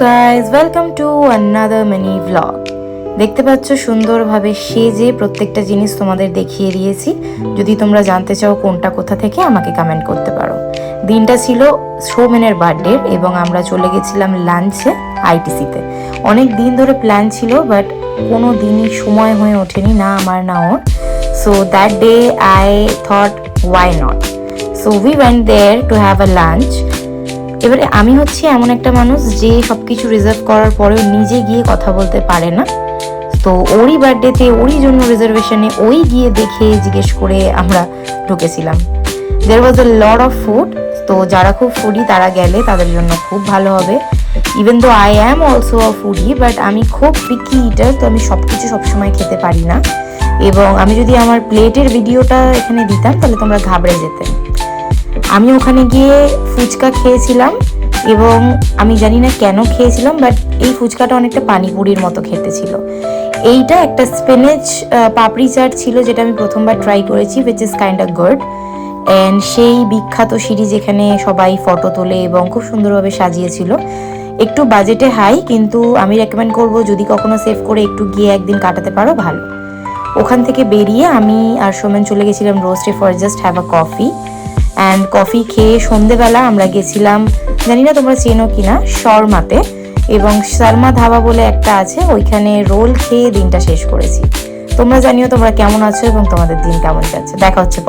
Guys, welcome to another mini vlog. দেখতে পাচ্ছ সুন্দরভাবে সেজে প্রত্যেকটা জিনিস তোমাদের দেখিয়ে দিয়েছি। যদি তোমরা জানতে চাও কোনটা কোথা থেকে, আমাকে কমেন্ট করতে পারো। দিনটা ছিল সৌমেনের বার্থডে এবং আমরা চলে গেছিলাম লাঞ্চে আইটিসিতে। অনেক দিন ধরে প্ল্যান ছিল, বাট কোনো দিনই সময় হয়ে ওঠেনি, না আমার না ওর। So that day I thought why not, so we went there to have a lunch. এবারে আমি হচ্ছি এমন একটা মানুষ যে সব কিছু রিজার্ভ করার পরেও নিজে গিয়ে কথা বলতে পারে না। তো ওরই বার্থডেতে ওরই জন্য রিজার্ভেশনে ওই গিয়ে দেখে জিজ্ঞেস করে আমরা ঢুকেছিলাম। দেয়ার ওয়াজ আ লট অফ ফুড। তো যারা খুব ফুডি তারা গেলে তাদের জন্য খুব ভালো হবে। Even though I am also a foodie, but আমি খুব পিকি ইটার, তো আমি সব কিছু সবসময় খেতে পারি না। এবং আমি যদি আমার প্লেটের ভিডিওটা এখানে দিতাম তাহলে তোমরা ঘাবড়ে যেতে। আমি ওখানে গিয়ে ফুচকা খেয়েছিলাম এবং আমি জানি না কেন খেয়েছিলাম, বাট এই ফুচকাটা অনেকটা পানিপুরির মতো খেতে ছিল। এইটা একটা স্পিনাচ পাপড়ি চাট ছিল, যেটা আমি প্রথমবার ট্রাই করেছি, which is kind of good. And সেই বিখ্যাত সিঁড়ি যেখানে সবাই ফটো তোলে এবং খুব সুন্দরভাবে সাজিয়েছিল। একটু বাজেটে হাই, কিন্তু আমি রেকমেন্ড করব যদি কখনো সেভ করে একটু গিয়ে একদিন কাটাতে পারো ভালো। ওখান থেকে বেরিয়ে আমি আর সোমেন চলে গেছিলাম রোস্টে for just have a coffee. And coffee খেয়ে সন্ধেবেলা আমরা গেছিলাম, জানি না তোমরা চেনো কিনা, শর্মাতে। এবং শর্মা ধাবা বলে একটা আছে, ওইখানে রোল খেয়ে দিনটা শেষ করেছি। তোমরা জানিও তোমরা কেমন আছো এবং তোমাদের দিন কেমন যাচ্ছে। দেখা হচ্ছে।